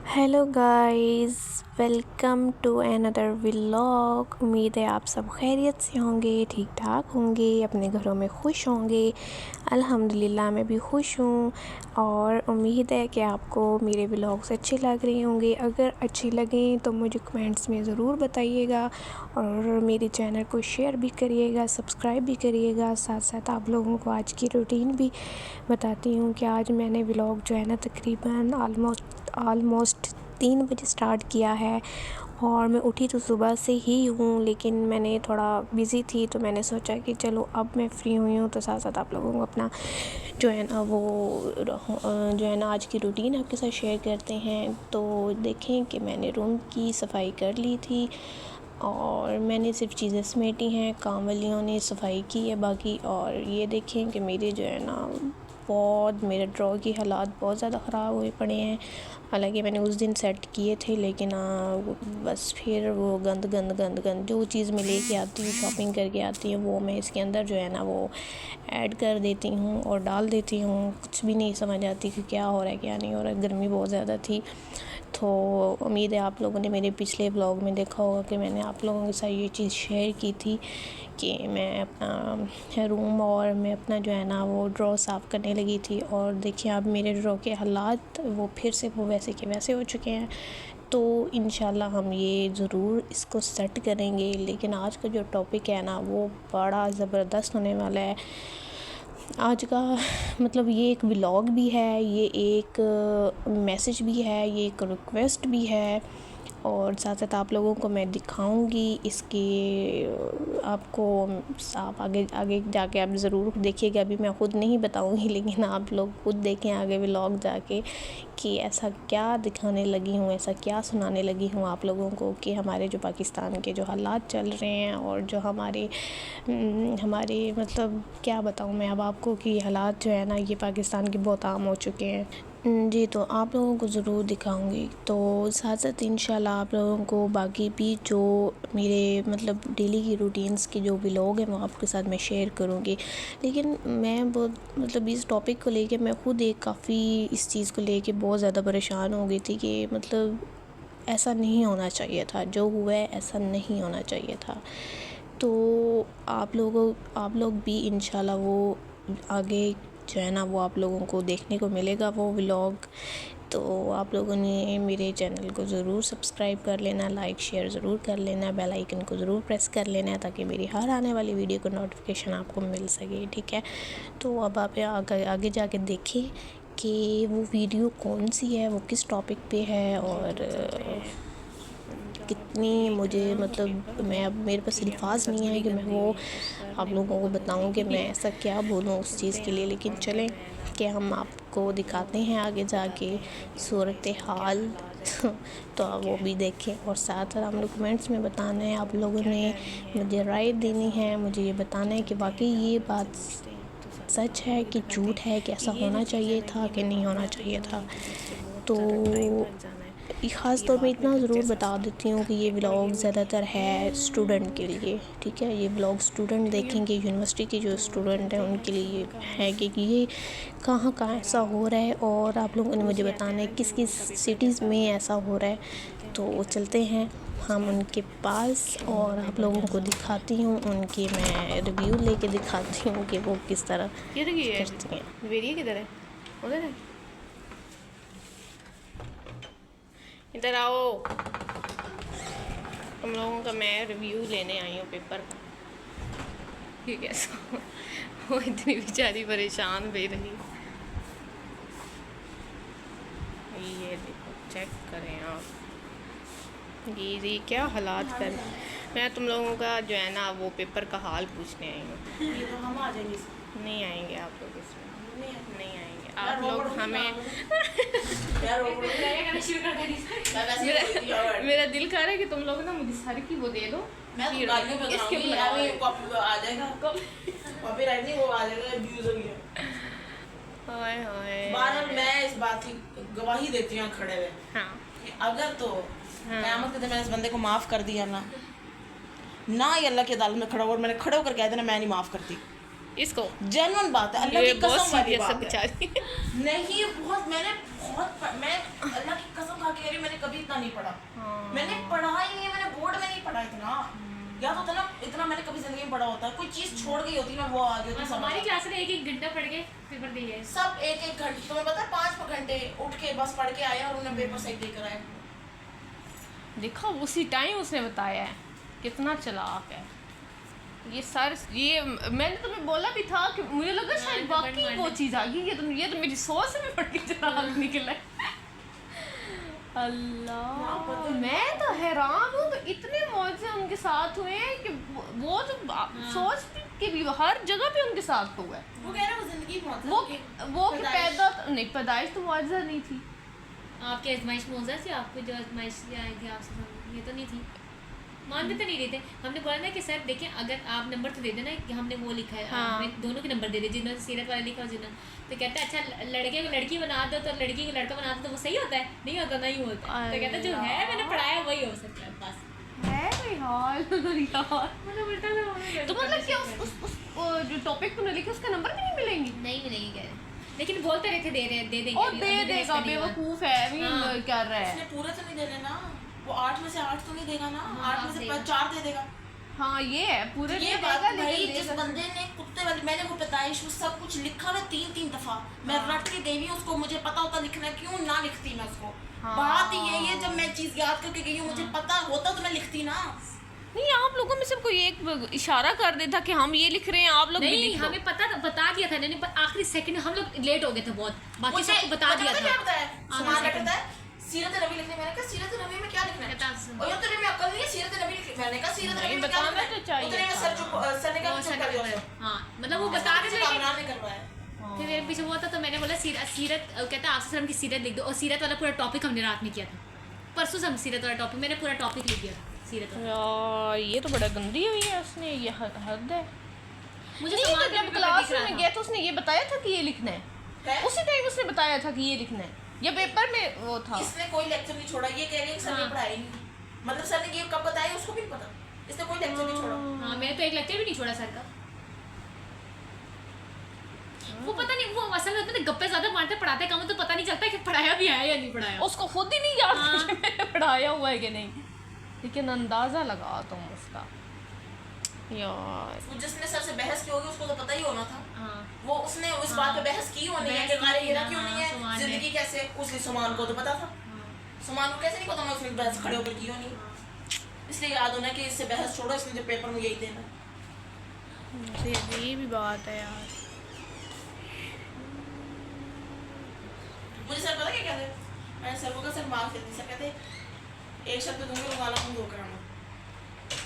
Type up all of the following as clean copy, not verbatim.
Hello guys, welcome to another vlog. उम्मीद है आप सब खैरियत से होंगे, ठीक ठाक होंगे, अपने घरों में खुश होंगे। अल्हम्दुलिल्लाह मैं भी खुश हूँ और उम्मीद है कि आपको मेरे व्लॉग्स अच्छे लग रहे होंगे। अगर अच्छे लगें तो मुझे कमेंट्स में ज़रूर बताइएगा और मेरे चैनल को शेयर भी करिएगा, सब्सक्राइब भी करिएगा। साथ साथ आप लोगों को आज की रूटीन भी बताती हूँ कि आज मैंने व्लॉग जो है ना तकरीबन ऑलमोस्ट 3 बजे स्टार्ट किया है और मैं उठी तो सुबह से ही हूँ, लेकिन मैंने थोड़ा बिज़ी थी तो मैंने सोचा कि चलो अब मैं फ्री हुई हूँ तो साथ साथ आप लोगों को अपना जो है ना वो जो है ना आज की रूटीन आपके साथ शेयर करते हैं। तो देखें कि मैंने रूम की सफाई कर ली थी और मैंने सिर्फ चीज़ें समेटी हैं, काम वालियों ने सफाई की है बाकी। और ये देखें कि मेरे जो है ना मेरे ड्रॉ की हालात बहुत ज़्यादा ख़राब हुए पड़े हैं। हालांकि मैंने उस दिन सेट किए थे, लेकिन बस फिर वो गंद जो चीज़ मैं लेके आती हूँ, शॉपिंग करके आती हूँ, वो मैं इसके अंदर जो है ना वो ऐड कर देती हूँ और डाल देती हूँ। कुछ भी नहीं समझ आती कि क्या हो रहा है क्या नहीं हो रहा है। गर्मी बहुत ज़्यादा थी। तो उम्मीद है आप लोगों ने मेरे पिछले व्लॉग में देखा होगा कि मैंने आप लोगों के साथ ये चीज़ शेयर की थी कि मैं अपना रूम और मैं अपना जो है ना वो ड्रॉ साफ़ करने लगी थी। और देखिए अब मेरे ड्रॉ के हालात वो फिर से वो वैसे के वैसे हो चुके हैं। तो इंशाल्लाह हम ये ज़रूर इसको सेट करेंगे। लेकिन आज का जो टॉपिक है ना वो बड़ा ज़बरदस्त होने वाला है। आज का मतलब ये एक व्लॉग भी है, ये एक मैसेज भी है, ये एक रिक्वेस्ट भी है और साथ साथ आप लोगों को मैं दिखाऊंगी इसके आपको। आप आगे जाके आप ज़रूर देखिएगा। अभी मैं ख़ुद नहीं बताऊंगी, लेकिन आप लोग खुद देखें आगे व्लॉग जाके कि ऐसा क्या दिखाने लगी हूँ, ऐसा क्या सुनाने लगी हूँ आप लोगों को कि हमारे जो पाकिस्तान के जो हालात चल रहे हैं और जो हमारे मतलब क्या बताऊँ मैं अब आपको कि हालात जो है ना ये पाकिस्तान के बहुत आम हो चुके हैं। जी, तो आप लोगों को ज़रूर दिखाऊंगी। तो साथ साथ इंशाल्लाह आप लोगों को बाकी भी जो मेरे मतलब डेली की रूटीन्स के जो व्लॉग हैं वो आपके साथ मैं शेयर करूंगी। लेकिन मैं बहुत मतलब इस टॉपिक को लेके मैं ख़ुद एक काफ़ी इस चीज़ को लेके बहुत ज़्यादा परेशान हो गई थी कि मतलब ऐसा नहीं होना चाहिए था, जो हुआ है ऐसा नहीं होना चाहिए था। तो आप लोग भी इंशाल्लाह वो आगे जो है ना वो आप लोगों को देखने को मिलेगा वो व्लॉग। तो आप लोगों ने मेरे चैनल को ज़रूर सब्सक्राइब कर लेना, लाइक शेयर ज़रूर कर लेना, बेल आइकन को ज़रूर प्रेस कर लेना ताकि मेरी हर आने वाली वीडियो को नोटिफिकेशन आपको मिल सके, ठीक है। तो अब आप आगे जाके देखें कि वो वीडियो कौन सी है, वो किस टॉपिक पे है और कितनी मुझे मतलब मैं अब मेरे पास अल्फाज नहीं है कि मैं वो आप लोगों को बताऊं कि मैं ऐसा क्या बोलूं उस चीज़ के लिए। लेकिन चलें कि हम आपको दिखाते हैं आगे जाके सूरत हाल तो आप वो भी देखें और साथ साथ हम लोग कमेंट्स में बताना है, आप लोगों ने मुझे राय देनी है, मुझे ये बताना है कि वाकई ये बात सच है कि झूठ है, कि ऐसा होना चाहिए था कि नहीं होना चाहिए था। तो ख़ास तौर पे इतना ज़रूर बता देती हूँ कि ये व्लॉग ज़्यादातर है स्टूडेंट के लिए, ठीक है। ये व्लॉग स्टूडेंट देखेंगे, यूनिवर्सिटी के जो स्टूडेंट हैं उनके लिए है कि ये कहाँ कहाँ ऐसा हो रहा है और आप लोगों ने मुझे बताना है किस किस सिटीज़ में ऐसा हो रहा है। तो चलते हैं हम उनके पास और आप लोगों को दिखाती हूँ, उनके मैं रिव्यू लेके दिखाती हूँ कि वो किस तरह करती हैं। वेरिए किधर है? उधर है। इधर आओ, तुम लोगों का मैं रिव्यू लेने आई हूँ पेपर का। ठीक है। वो इतनी बेचारी परेशान भी रही। ये देखो, चेक करें आप, ये क्या हालात कर। मैं तुम लोगों का जो है ना वो पेपर का हाल पूछने आई हूँ। ये तो हम आ जाएंगे। नहीं आएंगे आप लोग इसमें, नहीं आएंगे आप लोग हमें। मेरा दिल कर रहा है कि तुम लोग ना मुझे सर की वो दे दो। मैं तो गालियों पे इसके कराऊंगी, अभी कॉपी आ जाएगा, कॉपीराइट नहीं वो आ जाएगा, व्यूज हो गया। हाय हाय। बार मैं इस बात की गवाही देती हूँ खड़े हुए। हाँ, अगर तो क़यामत के दिन मैंने इस बंदे को माफ़ कर दिया ना ये अल्लाह की अदालत में खड़ा और मैंने खड़े होकर कह देना मैं नहीं माफ़ करती। इसको जेन्युइन बात है, अल्लाह की कसम वाली बात है। बेचारी। नहीं मैं अल्लाह की कसम खा के मैंने कभी इतना नहीं पढ़ा। हाँ। मैंने पढ़ा ही नहीं है, मैंने बोर्ड में नहीं पढ़ा इतना। या तो होता ना इतना मैंने कभी जिंदगी में पढ़ा होता है, कोई चीज छोड़ गई होती ना वो आ गई होती। हमारी क्लास में 1-1 घंटा पढ़ के पेपर दिए सब 1-1 घंटे, तुम्हें पता है 5 घंटे उठ के बस पढ़ के आए और उन्हें पेपर सही देकर आए। देखो उसी टाइम उसने बताया है, कितना चालाक है ये सर। ये मैंने तुम्हें बोला भी था कि मुझे लगा शायद वाकई वो चीज़ आ गई। ये तो मेरी सोच से भी पढ़ के चालाक निकला है। अल्लाह, मैं तो हैरान हूँ। तो इतने मौजे उनके साथ हुए हैं कि वो तो सोच के भी हर जगह पे उनके साथ हुआ है। वो कह रहे हैं वो जिंदगी वो कि पैदा नहीं, पैदाइश तो मुआवजा नहीं थी। आपकी आजमाइश मौजा थी, आपको जो आजमाइश आई थी आपसे ये तो नहीं थी। मानते तो नहीं रहे थे। हमने बोला ना कि सर देखिए अगर आप नंबर तो दे देना कि हमने वो लिखा है। हाँ। हमें दोनों के नंबर दे दे, जिन्होंने सीरत वाला लिखा और जिन्होंने, तो कहता है अच्छा लड़के को लड़की बना दो तो लड़की को लड़का बना दो तो वो सही होता है? नहीं होता, नहीं होता। तो कहता जो है मैंने पढ़ाया वही हो सकता है बस। है कोई हाल यार। मतलब उल्टा था। तो मतलब क्या उस जो टॉपिक तुमने लिखा उसका नंबर भी नहीं मिलेंगे? नहीं मिलेगी कह रहे, लेकिन बोलते रहे थे दे देंगे। और दे देगा, बेवकूफ है अभी हाँ। कर रहा है। उसने पूरे तो नहीं देने ना, वो 8 में से 8 तो नहीं देगा ना। हाँ, 8 में से देगा। 4 दे देगा। हाँ ये है, पूरे ये नहीं बात देगा भाई, लेकिन जिस देगा। बंदे ने कुत्ते वाली, मैंने वो पैदाइश में सब कुछ लिखा हुआ 3-3 दफा, मैं रट के देवी उसको, मुझे पता होता लिखना है, क्यों ना लिखती मैं उसको। हाँ। बात ये है जब मैं चीज याद करके गई हूँ, मुझे पता होता तो मैं लिखती ना। नहीं, आप लोगों में से कोई एक इशारा कर देता कि हम ये लिख रहे हैं, आप लोग भी नहीं, लिख लो। हमें बता दिया था इन्होंने, पर आखिरी सेकंड हम लोग लेट हो गए थे बहुत, बाकी मुझे सबको बता दिया क्या था। पता है, हाँ, सुमान हाँ, कहता है सीरत नबी लिखने, मैंने कहा सीरत नबी में क्या लिखना है? कहता और ये तेरे में अक्ल नहीं है, सीरत नबी लिखनी, मैंने कहा सीरत नबी में क्या बताना लिखना है? तो चाहिए उतने में था। सर चुप, सर ने कहा वो चुप सर कर दिया ने- उसको। हाँ, मतलब वो बता मुझे रहे थे कामरान ने करवाया। फिर मेरे पीछे हुआ था तो मैंने बोला सीरत कहता है आसम की सीरत लिख दो, और सीरत वाला पूरा टॉपिक हमने रात में किया था। परसों से हम सीरत वाला टॉपिक, मैंने पूरा टॉपिक लिख दिया था सीरत वाला। यार ये तो बड़ा गंदी हुई है उसने, ये हद है। मुझे नहीं, समाज तो में जब पेपर क्लास दिख रहा में था। गया तो उसने ये बताया था कि ये लिखना है, है? उसी टाइम उसने बताया था कि ये लिखना है, या पेपर में वो था। इसने कोई लेक्चर नहीं छोड़ा, ये कह रही है कि सर ने हाँ। पढ़ाई नहीं, मतलब सर ने ये कब बताया उसको भी नहीं पता, इसने कोई लेक्चर नहीं छोड़ा। हाँ, मैंने तो एक लेक्चर भी नहीं छोड़ा सर का। वो पता नहीं, वो असल में होता है गप्पे ज्यादा मारते, पढ़ाते कम, तो पता नहीं चलता कि पढ़ाया भी है या नहीं पढ़ाया। उसको खुद ही नहीं याद हाँ। कि मैंने पढ़ाया हुआ है कि नहीं, लेकिन अंदाजा लगा तुम उसका। यार वो जिसने सर से बहस की होगी उसको तो पता ही होना था। हाँ, वो उसने उस हाँ। बात पे बहस की होनी है बहस कि की गारे थी गिरा ना, क्यों नहीं सुमान है, ने। जिंदगी कैसे, उसने सुमान को तो पता था। हाँ, सुमान को कैसे नहीं पता मैं उसने बहस खड़े होकर की होनी, इसलिए याद होना कि इससे बहस छोड़ो, इसने जो पेपर में यही देना। ये भी बात है यार। मुझे सर पता क्या कहते, मैंने सर को कहा सर माफ कर दी, सर कहते एक शब्द दूंगे रोजाना मुंह धोकर आना,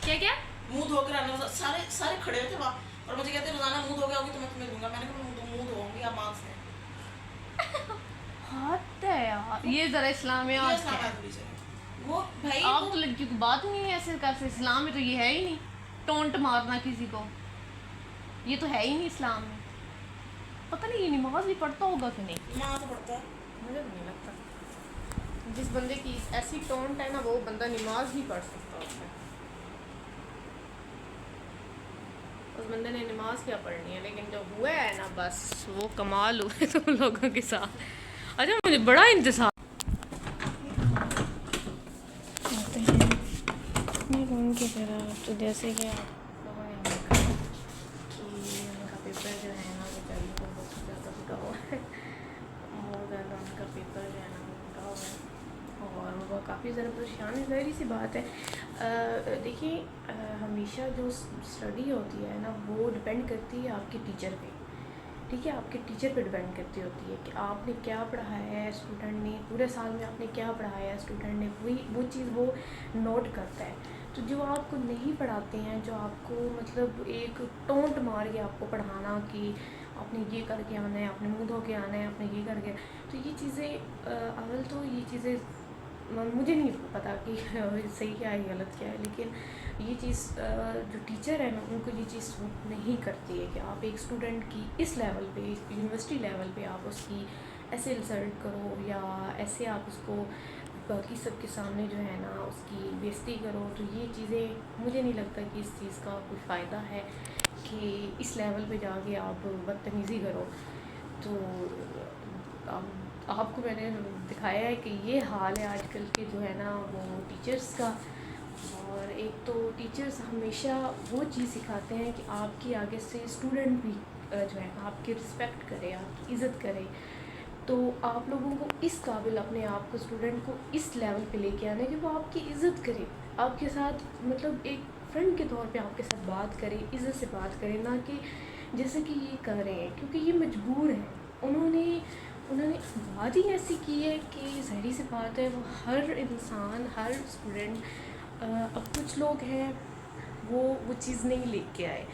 क्या क्या मुंह धोकर आना। सारे खड़े हुए थे वहाँ और मुझे कहते रोजाना मुंह धो गया होगी तो मैं तुम्हें दूंगा। मैंने कहा मुंह धोऊंगी, आप मार्क्स दें। हद है यार, ये जरा ये इस्लामियात इस्लाम है। आदमी चाहिए। वो भाई आप वो तो लड़की को बात ही नहीं है ऐसे कैसे, इस्लाम में तो ये है ही नहीं, टोंट मारना किसी को, ये तो है ही नहीं इस्लाम में। पता नहीं ये नमाज भी पढ़ता होगा कि नहीं, माँ तो पढ़ता है। मुझे तो नहीं लगता। जिस बंदे की ऐसी टोंट है ना, वो बंदा नमाज ही पढ़ सकता है। उस बंदे ने नमाज क्या पढ़नी है, लेकिन जो हुआ है ना बस वो कमाल हुए तुम लोगों के साथ। अच्छा मुझे बड़ा इंतज़ार रूम की तरफ, तो जैसे कि आप लोगों ने देखा कि उनका पेपर जो है ना बेचारी को बहुत ज़्यादा रुका हुआ है, बहुत ज़्यादा उनका पेपर जो है ना रुका हुआ है और वो काफ़ी ज़्यादा परेशान है। ज़ाहिर सी बात है। देखिए हमेशा जो स्टडी होती है ना वो डिपेंड करती है आपके टीचर पे, ठीक है, आपके टीचर पे डिपेंड करती होती है कि आपने क्या पढ़ाया है स्टूडेंट ने, पूरे साल में आपने क्या पढ़ाया है स्टूडेंट ने, वो चीज़ वो नोट करता है। तो जो आपको नहीं पढ़ाते हैं, जो आपको मतलब एक टोंट मार के आपको पढ़ाना कि आपने ये करके आना है, आपने मुँह धो के आना है, आपने ये करके, तो ये चीज़ें अव्वल तो ये चीज़ें मुझे नहीं पता कि सही क्या है गलत क्या है, लेकिन ये चीज़ जो टीचर है ना उनको ये चीज़ सूट नहीं करती है कि आप एक स्टूडेंट की इस लेवल पे, यूनिवर्सिटी लेवल पे आप उसकी ऐसे इंसल्ट करो या ऐसे आप उसको बाकी सब के सामने जो है ना उसकी बेइज्जती करो। तो ये चीज़ें मुझे नहीं लगता कि इस चीज़ का कोई फ़ायदा है कि इस लेवल पे जाके आप बदतमीज़ी करो। तो आपको मैंने दिखाया है कि ये हाल है आजकल के जो है ना वो टीचर्स का। और एक तो टीचर्स हमेशा वो चीज़ सिखाते हैं कि आपकी आगे से स्टूडेंट भी जो है ना आपकी रिस्पेक्ट करे, आपकी इज़्ज़त करे। तो आप लोगों को इस काबिल अपने आप को, स्टूडेंट को इस लेवल पे लेके आना है कि वो आपकी इज़्ज़त करे, आपके साथ मतलब एक फ्रेंड के तौर पे आपके साथ बात करे, इज़्ज़त से बात करे, ना कि जैसे कि ये कर रहे हैं, क्योंकि ये मजबूर हैं। उन्होंने बात ही ऐसी की है कि ज़ाहिर सी बात है वो हर इंसान, हर स्टूडेंट, अब कुछ लोग हैं वो चीज़ नहीं लेके आए।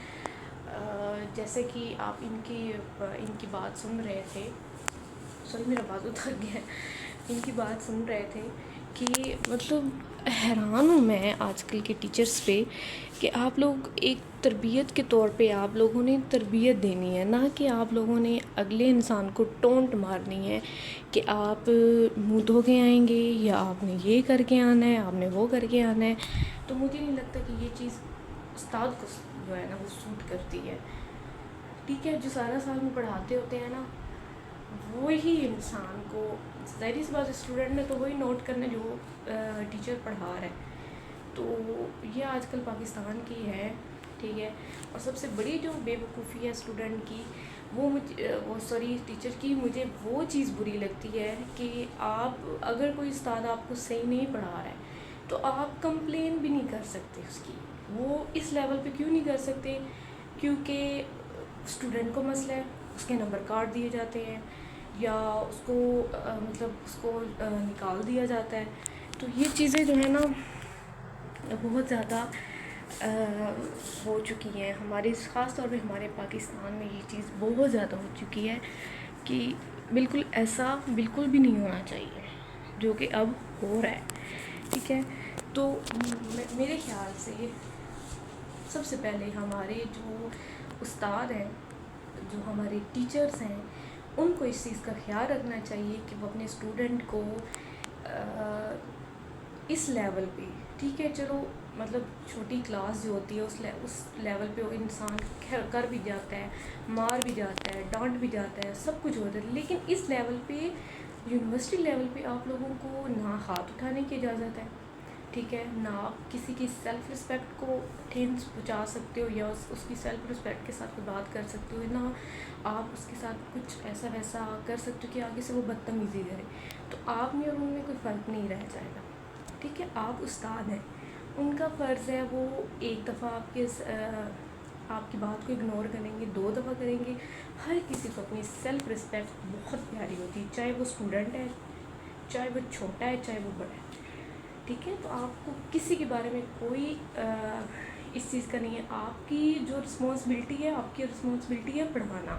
जैसे कि आप इनकी बात सुन रहे थे, सॉरी मेरा बात उतर गया है, इनकी बात सुन रहे थे कि मतलब हैरान हूँ मैं आजकल के टीचर्स पे कि आप लोग एक तरबियत के तौर पे आप लोगों ने तरबियत देनी है, ना कि आप लोगों ने अगले इंसान को टोंट मारनी है कि आप मुँह धो के आएंगे या आपने ये करके आना है, आपने वो करके आना है। तो मुझे नहीं लगता कि ये चीज़ उस्ताद को जो है ना वो सूट करती है। ठीक है, जो सारा साल में पढ़ाते होते हैं ना वही इंसान को, ज़ाहिर सी बात स्टूडेंट ने तो वही नोट करना जो टीचर पढ़ा रहा है। तो ये आजकल पाकिस्तान की है, ठीक है। और सबसे बड़ी जो बेवकूफ़ी है स्टूडेंट की टीचर की, मुझे वो चीज़ बुरी लगती है कि आप अगर कोई उस्ताद आपको सही नहीं पढ़ा रहा है तो आप कंप्लेन भी नहीं कर सकते उसकी। वो इस लेवल पे क्यों नहीं कर सकते? क्योंकि स्टूडेंट को मसला है, उसके नंबर काट दिए जाते हैं या उसको निकाल दिया जाता है। तो ये चीज़ें जो है ना बहुत ज़्यादा हो चुकी हैं हमारे, ख़ास तौर पे हमारे पाकिस्तान में ये चीज़ बहुत ज़्यादा हो चुकी है कि बिल्कुल ऐसा बिल्कुल भी नहीं होना चाहिए जो कि अब हो रहा है, ठीक है। तो मेरे ख़्याल से सबसे पहले हमारे जो उस्ताद हैं, जो हमारे टीचर्स हैं, उनको इस चीज़ का ख्याल रखना चाहिए कि वो अपने स्टूडेंट को इस लेवल पे, ठीक है चलो मतलब छोटी क्लास जो होती है उस लेवल पे वो इंसान कर भी जाता है, मार भी जाता है, डांट भी जाता है, सब कुछ होता है। लेकिन इस लेवल पे, यूनिवर्सिटी लेवल पे आप लोगों को ना हाथ उठाने की इजाज़त है, ठीक है, ना आप किसी की सेल्फ़ रिस्पेक्ट को ठेस पहुँचा सकते हो या उसकी सेल्फ़ रिस्पेक्ट के साथ बात कर सकते हो, ना आप उसके साथ कुछ ऐसा वैसा कर सकते हो कि आगे से वो बदतमीज़ी करे। तो आप में और उनमें कोई फ़र्क नहीं रह जाएगा, ठीक है। आप उस्ताद हैं, उनका फ़र्ज़ है वो एक दफ़ा आपकी बात को इग्नोर करेंगे, 2 दफ़ा करेंगे। हर किसी को अपनी सेल्फ़ रिस्पेक्ट बहुत प्यारी होती है, चाहे वो स्टूडेंट है, चाहे वो छोटा है, चाहे वो बड़ा है, ठीक है। तो आपको किसी के बारे में कोई इस चीज़ का नहीं है। आपकी जो रिस्पॉन्सिबिलिटी है, आपकी रिस्पॉन्सिबिलिटी है पढ़ाना,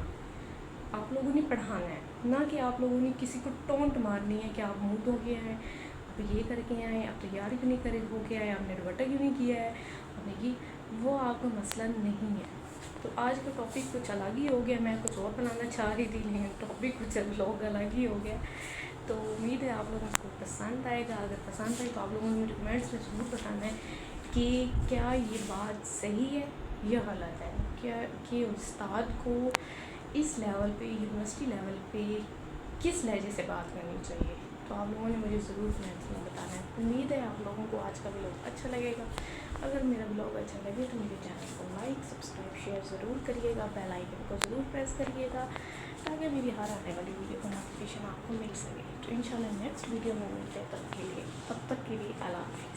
आप लोगों ने पढ़ाना है, ना कि आप लोगों ने किसी को टोंट मारनी है कि आप मुँह धो के आए, आप ये करके आए, आप तैयारी क्यों नहीं करे हो के आए, आपने दुपट्टा क्यों नहीं किया है, आपने ये, वो आपका मसला नहीं है। तो आज का टॉपिक कुछ अलग ही हो गया, मैं कुछ और बनाना चाह रही थी लेकिन टॉपिक कुछ लोग अलग ही हो गया। तो उम्मीद है आप लोगों को पसंद आएगा। अगर पसंद आए तो आप लोगों ने कमेंट्स में ज़रूर बताना है कि क्या ये बात सही है या गलत है, क्या कि उस्ताद को इस लेवल पे, यूनिवर्सिटी लेवल पे किस लहजे से बात करनी चाहिए। तो आप लोगों ने मुझे ज़रूर कमेंट्स में बताना है। उम्मीद है आप लोगों को आज का व्लॉग अच्छा लगेगा। अगर मेरा व्लॉग अच्छा लगे तो मेरे चैनल को लाइक, सब्सक्राइब, शेयर ज़रूर करिएगा, बेल आइकन को ज़रूर प्रेस करिएगा ताकि मेरी हर आने वाली वीडियो का नोटिफिकेशन आपको मिल सके। तो इंशाल्लाह नेक्स्ट वीडियो में मिलते हैं, तब तक के लिए अल्लाह हाफ़िज़।